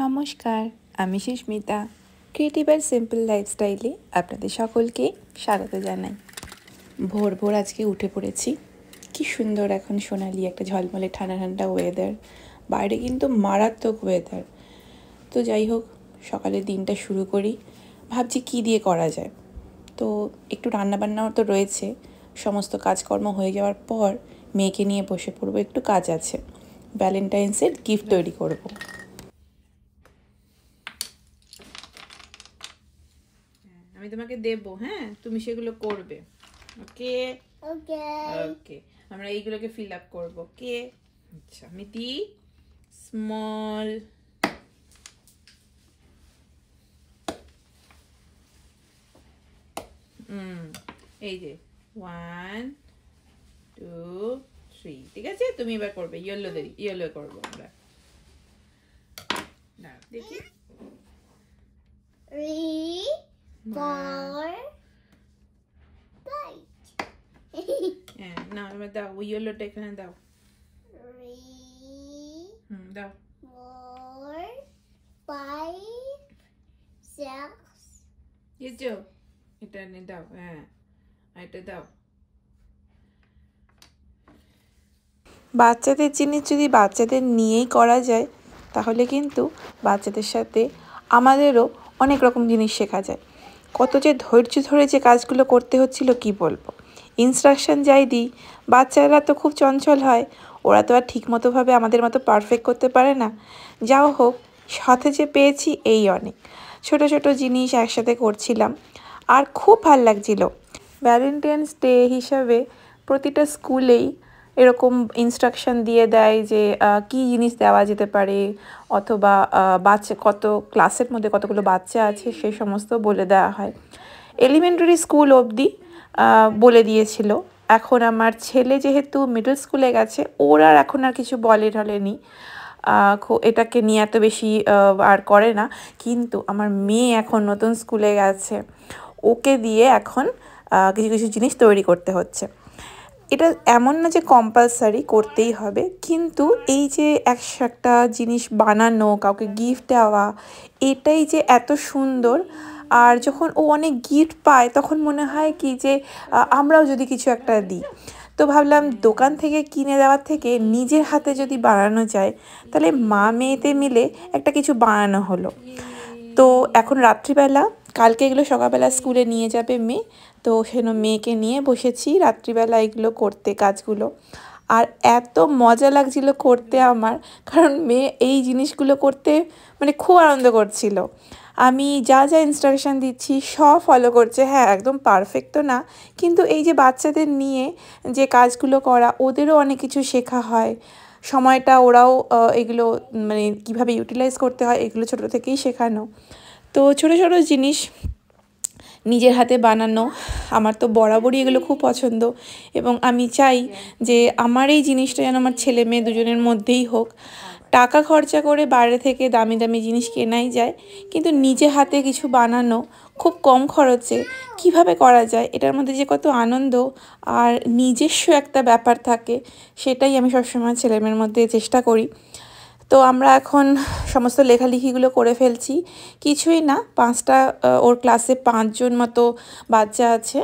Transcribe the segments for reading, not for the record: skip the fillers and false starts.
নমস্কার, আমি সুস্মিতা। ক্রিয়েটিভ আর সিম্পল লাইফস্টাইলে আপনাদের সকলকে স্বাগত জানাই। ভোর ভোর আজকে উঠে পড়েছি। কি সুন্দর এখন সোনালি একটা ঝলমলে ঠান্ডা ঠান্ডা ওয়েদার। বাইরে কিন্তু মারাত্মক ওয়েদার। তো যাই হোক, সকালের দিনটা শুরু করি। ভাবছি কী দিয়ে করা যায়। তো একটু রান্নাবান্নাও তো রয়েছে। সমস্ত কাজকর্ম হয়ে যাওয়ার পর মেয়েকে নিয়ে বসে পড়বো, একটু কাজ আছে। ভ্যালেন্টাইন্সের গিফট তৈরি করবো। আমি তোমাকে দেবো, হ্যাঁ, তুমি সেগুলো করবে। ওকে ওকে ওকে, আমরা এইগুলোকে ফিল আপ করবো। ওকে, আচ্ছা মিতি, স্মল এই যে 1 2 3, ঠিক আছে। তুমি এবার করবে ইয়েলো, ইয়েলো করবো আমরা। দেখি 3 4 হ্যাঁ, না এবার দাও, ওই ইয়েলোটা এখানে দাও। 3 দাও। 4 5 6 দিয়েছো? এটা এনে দাও, হ্যাঁ, এটা দাও। বাচ্চাদের জিনিস যদি বাচ্চাদের নিয়েই করা যায়, তাহলে কিন্তু বাচ্চাদের সাথে আমাদেরও অনেক রকম জিনিস শেখা যায়। কত যে ধৈর্য ধরে যে কাজগুলো করতে হচ্ছিল কি বলবো। ইনস্ট্রাকশন যাই দিই, বাচ্চারা তো খুব চঞ্চল হয়, ওরা তো আর ঠিক মতোভাবে আমাদের মতো পারফেক্ট করতে পারে না। যাও হোক, সাথে যে পেয়েছি এই অনেক। ছোট ছোট জিনিস একসাথে করছিলাম, আর খুব ভাল লাগছিল। ভ্যালেন্টাইন্স ডে হিসাবে প্রতিটা স্কুলেই এরকম ইনস্ট্রাকশন দিয়ে দেয় যে কী জিনিস দেওয়া যেতে পারে, অথবা বাচ্চা কত ক্লাসের মধ্যে কতগুলো বাচ্চা আছে সে সমস্ত বলে দেওয়া হয়। এলিমেন্টারি স্কুল অবধি বলে দিয়েছিল। এখন আমার ছেলে যেহেতু মিডল স্কুলে গেছে, ওর আর এখন আর কিছু বলে ঢলেনি, এটাকে নিয়ে এত বেশি আর করে না। কিন্তু আমার মেয়ে এখন নতুন স্কুলে গেছে, ওকে দিয়ে এখন কিছু কিছু জিনিস তৈরি করতে হচ্ছে। এটা এমন না যে কম্পালসারি করতেই হবে, কিন্তু এই যে একটা জিনিস বানানো, কাউকে গিফট দেওয়া, এটাই যে এত সুন্দর। আর যখন ও অনেক গিফট পায় তখন মনে হয় কি যে আমরাও যদি কিছু একটা দিই। তো ভাবলাম দোকান থেকে কিনে দেওয়ার থেকে নিজের হাতে যদি বানানো যায়, তাহলে মা মেয়েতে মিলে একটা কিছু বানানো হলো। তো এখন রাত্রিবেলা, কালকে এগুলো সকালবেলা স্কুলে নিয়ে যাবে মেয়ে, তো সেজন্য মেয়েকে নিয়ে বসেছি রাত্রিবেলা এগুলো করতে, কাজগুলো। আর এত মজা লাগছিল করতে আমার, কারণ মেয়ে এই জিনিসগুলো করতে মানে খুব আনন্দ করছিল। আমি যা যা ইনস্ট্রাকশান দিচ্ছি সব ফলো করছে। হ্যাঁ, একদম পারফেক্ট তো না, কিন্তু এই যে বাচ্চাদের নিয়ে যে কাজগুলো করা, ওদেরও অনেক কিছু শেখা হয়। সময়টা ওরাও এগুলো মানে কীভাবে ইউটিলাইজ করতে হয় এগুলো ছোটো থেকেই শেখানো। তো ছোটো ছোটো জিনিস নিজের হাতে বানানো আমার তো বরাবরই এগুলো খুব পছন্দ, এবং আমি চাই যে আমার এই জিনিসটা যেন আমার ছেলে মেয়ে দুজনের মধ্যেই হোক। টাকা খরচা করে বাইরে থেকে দামি দামি জিনিস কেনাই যায়, কিন্তু নিজে হাতে কিছু বানানো খুব কম খরচে কিভাবে করা যায়, এটার মধ্যে যে কত আনন্দ আর নিজস্ব একটা ব্যাপার থাকে, সেটাই আমি সবসময় ছেলে মেয়ের মধ্যে চেষ্টা করি। তো আমরা এখন সমস্ত লেখালেখিগুলো করে ফেলছি। কিছুই না, ওর ক্লাসে 5 জন মতো বাচ্চা আছে।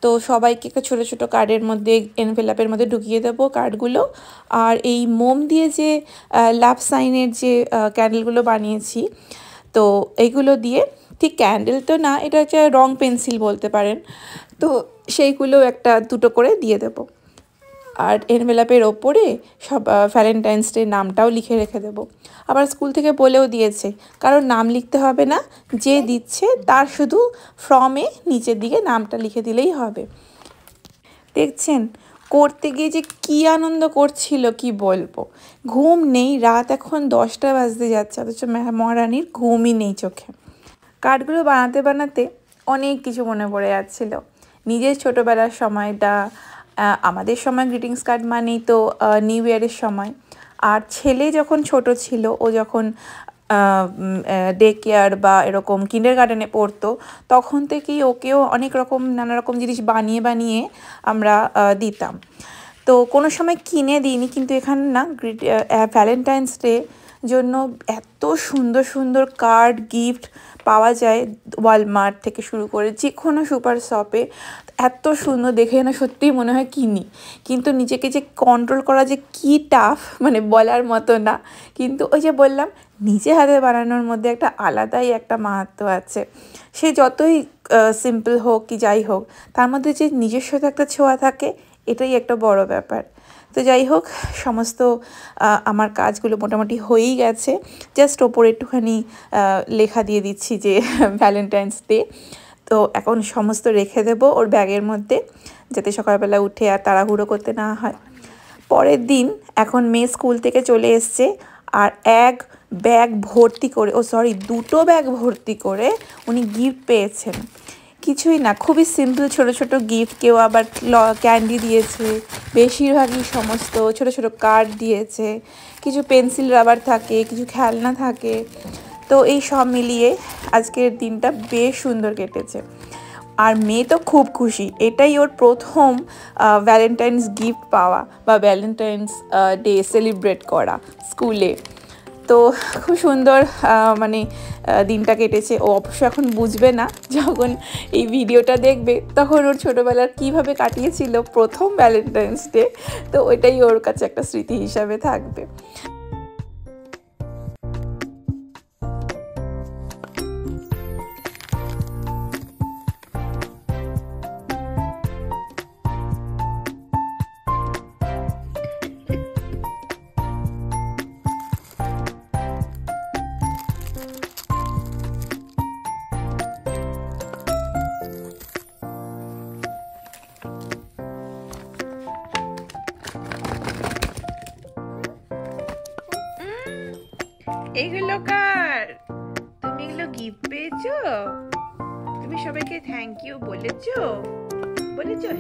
তো সবাইকে একটা ছোটো ছোটো কার্ডের মধ্যে, এনভেলাপের মধ্যে ঢুকিয়ে দেবো কার্ডগুলো। আর এই মোম দিয়ে যে লাভ সাইনের যে ক্যান্ডেলগুলো বানিয়েছি, তো এইগুলো দিয়ে, ঠিক ক্যান্ডেল তো না, এটা হচ্ছে রং পেন্সিল বলতে পারেন, তো সেইগুলো একটা দুটো করে দিয়ে দেবো। আর এনভেলাপের ওপরে সব ভ্যালেন্টাইন্স ডে নামটাও লিখে রেখে দেবো। আবার স্কুল থেকে বলেও দিয়েছে, কারণ নাম লিখতে হবে না, যে দিচ্ছে তার শুধু ফর্মে নিচের দিকে নামটা লিখে দিলেই হবে। দেখছেন করতে গিয়ে যে কী আনন্দ করছিল কি বলবো। ঘুম নেই, রাত এখন 10টা বাজতে যাচ্ছে, অথচ মহারানীর ঘুমই নেই চোখে। কার্ডগুলো বানাতে বানাতে অনেক কিছু মনে পড়ে যাচ্ছিলো। নিজের ছোটোবেলার সময়টা, আমাদের সময় গ্রিটিংস কার্ড মানেই তো নিউ ইয়ারের সময়। আর ছেলে যখন ছোট ছিল, ও যখন ডে কেয়ার বা এরকম কিন্ডারগার্টেনে পড়তো, তখন থেকেই ওকেও অনেক রকম নানা রকম জিনিস বানিয়ে বানিয়ে আমরা দিতাম। তো কোনো সময় কিনে দিইনি, কিন্তু এখানে না ভ্যালেন্টাইন্স ডে জন্য এত সুন্দর সুন্দর কার্ড গিফট পাওয়া যায় ওয়ালমার্ট থেকে শুরু করে যে কোনো সুপার শপে। এত সুন্দর দেখে না সত্যিই মনে হয় কিনি, কিন্তু নিজেকে যে কন্ট্রোল করা যে কী টাফ মানে বলার মতো না। কিন্তু ওই যে বললাম নিজে হাতে বানানোর মধ্যে একটা আলাদাই একটা মাহাত্ম্য আছে। সে যতই সিম্পল হোক কি যাই হোক, তার মধ্যে যে নিজস্বতা একটা ছোঁয়া থাকে, এটাই একটা বড় ব্যাপার। তো যাই হোক, সমস্ত আমার কাজগুলো মোটামুটি হয়েই গেছে। জাস্ট ওপরে একটুখানি লেখা দিয়ে দিচ্ছি যে ভ্যালেন্টাইন্স ডে। তো এখন সমস্ত রেখে দেবো ওর ব্যাগের মধ্যে, যাতে সকালবেলা উঠে আর তাড়াহুড়ো করতে না হয়। পরের দিন এখন মেয়ে স্কুল থেকে চলে এসছে, আর এক ব্যাগ ভর্তি করে, দুটো ব্যাগ ভর্তি করে উনি গিফট পেয়েছেন। কিছুই না, খুবই সিম্পল ছোট ছোট গিফট। কেউ আবার ক্যান্ডি দিয়েছে, বেশিরভাগই সমস্ত ছোট ছোট কার্ড দিয়েছে, কিছু পেন্সিল রাবার থাকে, কিছু খেলনা থাকে। তো এই সব মিলিয়ে আজকের দিনটা বেশ সুন্দর কেটেছে। আর মেয়ে তো খুব খুশি, এটাই ওর প্রথম ভ্যালেন্টাইন্স গিফট পাওয়া বা ভ্যালেন্টাইন্স ডে সেলিব্রেট করা স্কুলে। তো খুব সুন্দর মানে দিনটা কেটেছে। ও অবশ্য এখন বুঝবে না, যখন এই ভিডিওটা দেখবে তখন ওর ছোটোবেলার কীভাবে কাটিয়েছিল প্রথম ভ্যালেন্টাইন্স ডে, তো ওইটাই ওর কাছে একটা স্মৃতি হিসাবে থাকবে। এইগুলো কার? তুমি এগুলো গিফট পেয়েছো? তুমি সবাইকে থ্যাংক ইউ বলেছো?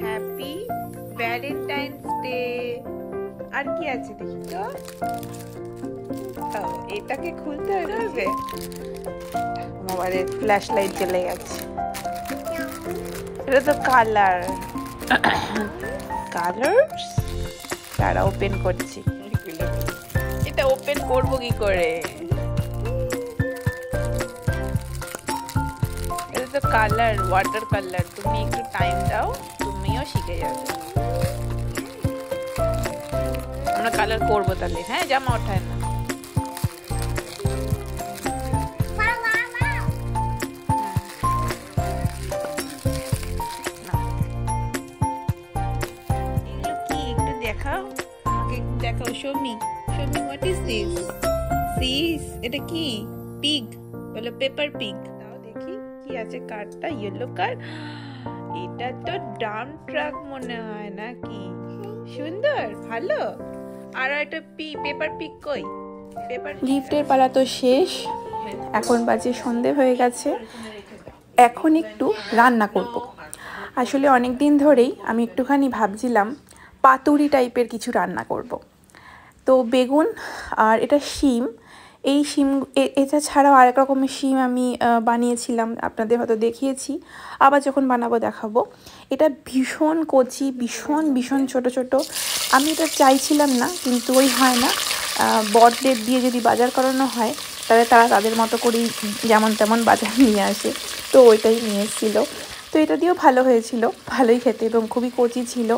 Happy Valentine's day. আর কি আছে দেখি তো? এটাকে খুলতে হবে। মোবাইলের ফ্ল্যাশ লাইট জ্বলে গেছে। এটা তো কালার্স। তারা ওপেন করছি। এটা ওপেন করবো কি করে? এটা তো কালার, ওয়াটার কালার। তুমি একটু টাইম দাও, তুমিও শিখে যাবে। আমরা কালার করবো তাহলে। হ্যাঁ, জামা ওঠায় না। এগুলো কি একটু দেখাও, আমাকে একটু দেখাও। Shami, what is this? এটা কি? পিগ বলে, পেপার পিগ। দাও দেখি কি আছে কার্ডটা। Yellow card. এটা তো ডাম্প ট্রাক মনে হয় নাকি? সুন্দর, ভালো। আর একটা পেপার পিগ কই? গিফটের পালা তো শেষ, এখন বাজে সন্ধে হয়ে গেছে। এখন একটু রান্না করব। আসলে অনেক দিন ধরেই আমি একটুখানি ভাবছিলাম পাতুরি টাইপের কিছু রান্না করব। তো বেগুন আর এটা শিম, এই শিম এটা ছাড়াও আরেক রকমের শিম আমি বানিয়েছিলাম, আপনাদের হয়তো দেখিয়েছি, আবার যখন বানাবো দেখাবো। এটা ভীষণ কচি, ভীষণ ছোট ছোট। আমি এটা চাইছিলাম না, কিন্তু ওই হয় না, বড়দের দিয়ে যদি বাজার করানো হয় তাহলে তারা তাদের মতো করেই যেমন তেমন বাজার নিয়ে আসে। তো ওইটাই নিয়ে এসেছিলো। তো এটা দিয়েও ভালো হয়েছিল, ভালোই খেতে এবং খুবই কচি ছিল।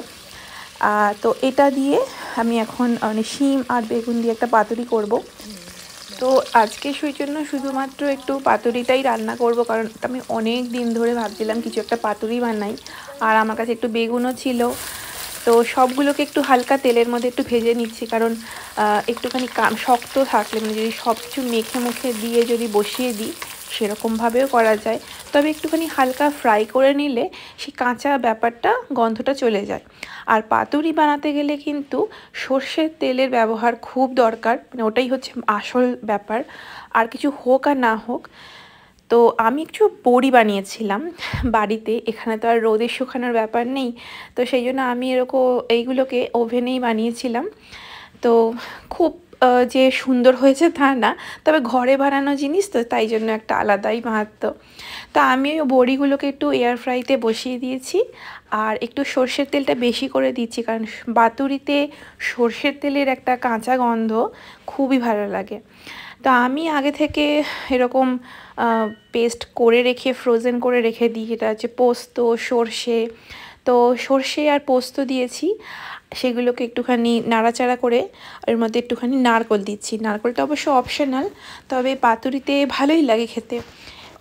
তো এটা দিয়ে আমি এখন শিম আর বেগুন দিয়ে একটা পাতুরি করব। তো আজকে সেই জন্য শুধুমাত্র একটু পাতুরিটাই রান্না করব, কারণ আমি অনেক দিন ধরে ভাবছিলাম কিছু একটা পাতুরি বানাই। আর আমার কাছে একটু বেগুনও ছিল। তো সবগুলোকে একটু হালকা তেলের মধ্যে একটু ভেজে নিচ্ছি, কারণ একটুখানি শক্ত থাকলে মানে যদি সব কিছু মেখে মুখে দিয়ে যদি বসিয়ে দিই সেরকমভাবেও করা যায়, তবে একটুখানি হালকা ফ্রাই করে নিলে সেই কাঁচা ব্যাপারটা, গন্ধটা চলে যায়। আর পাতুরি বানাতে গেলে কিন্তু সর্ষের তেলের ব্যবহার খুব দরকার, মানে ওটাই হচ্ছে আসল ব্যাপার। আর কিছু হোক আর না হোক, তো আমি একটু বড়ি বানিয়েছিলাম বাড়িতে, এখানে তো আর রোদে শুকানোর ব্যাপার নেই। তো সেই জন্য আমি এইগুলোকে ওভেনেই বানিয়েছিলাম। তো খুব যে সুন্দর হয়েছে তা না, তবে ঘরে বানানো জিনিস তো তাই জন্য একটা আলাদাই মাহাত্ম্য। তো আমি ওই বড়িগুলোকে একটু এয়ার ফ্রাইতে বসিয়ে দিয়েছি, আর একটু সর্ষের তেলটা বেশি করে দিচ্ছি, কারণ বাতুরিতে সর্ষের তেলের একটা কাঁচা গন্ধ খুবই ভালো লাগে। তো আমি আগে থেকে এরকম পেস্ট করে রেখে ফ্রোজেন করে রেখে দিই। এটা হচ্ছে পোস্ত, সর্ষে। তো সর্ষে আর পোস্ত দিয়েছি, সেগুলোকে একটুখানি নাড়াচাড়া করে এর মধ্যে একটুখানি নারকেল দিচ্ছি। নারকেলটা অবশ্য অপশনাল, তবে পাতুরিতে ভালোই লাগে খেতে।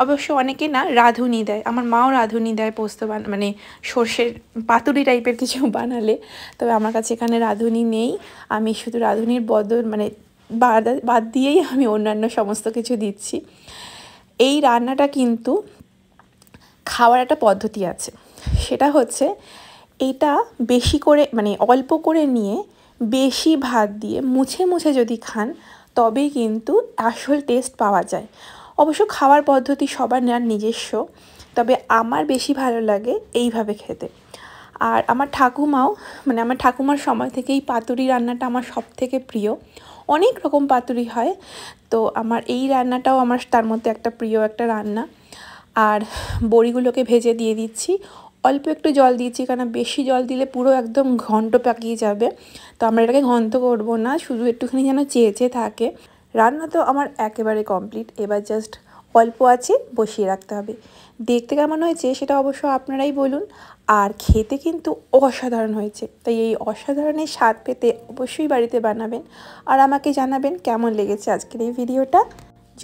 অবশ্য অনেকে না রাঁধুনি দেয়, আমার মাও রাঁধুনি দেয় পোস্ত মানে সর্ষের পাতুরি টাইপের কিছু বানালে। তবে আমার কাছে এখানে রাঁধুনি নেই, আমি শুধু রাঁধুনির বদল মানে বাদ দিয়েই আমি অন্যান্য সমস্ত কিছু দিচ্ছি। এই রান্নাটা কিন্তু খাওয়ার একটা পদ্ধতি আছে, সেটা হচ্ছে এটা বেশি করে মানে অল্প করে নিয়ে বেশি ভাত দিয়ে মুছে মুছে যদি খান তবেই কিন্তু আসল টেস্ট পাওয়া যায়। অবশ্য খাওয়ার পদ্ধতি সবার নিজস্ব, তবে আমার বেশি ভালো লাগে এইভাবে খেতে। আর আমার ঠাকুমাও মানে আমার ঠাকুমার সময় থেকেই পাতুরি রান্নাটা আমার সবথেকে প্রিয়। অনেক রকম পাতুরি হয়, তো আমার এই রান্নাটাও আমার তার মধ্যে একটা প্রিয় একটা রান্না। আর বড়িগুলোকে ভেজে দিয়ে দিচ্ছি, অল্প একটু জল দিয়েছি, কারণ বেশি জল দিলে পুরো একদম ঘন্ট পাকিয়ে যাবে। তো আমরা এটাকে ঘন্ট করবো না, শুধু একটুখানি যেন চেয়ে চেয়ে থাকে। রান্না তো আমার একেবারে কমপ্লিট, এবার জাস্ট অল্প আছে বসিয়ে রাখতে হবে। দেখতে কেমন হয়েছে সেটা অবশ্য আপনারাই বলুন, আর খেতে কিন্তু অসাধারণ হয়েছে। তাই এই অসাধারণের স্বাদ পেতে অবশ্যই বাড়িতে বানাবেন, আর আমাকে জানাবেন কেমন লেগেছে আজকের এই ভিডিওটা।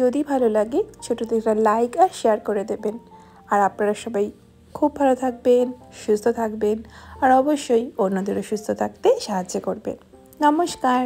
যদি ভালো লাগে ছোটোতে একটা লাইক আর শেয়ার করে দেবেন। আর আপনারা সবাই খুব ভালো থাকবেন, সুস্থ থাকবেন, আর অবশ্যই অন্যদেরও সুস্থ থাকতে সাহায্য করবেন। নমস্কার।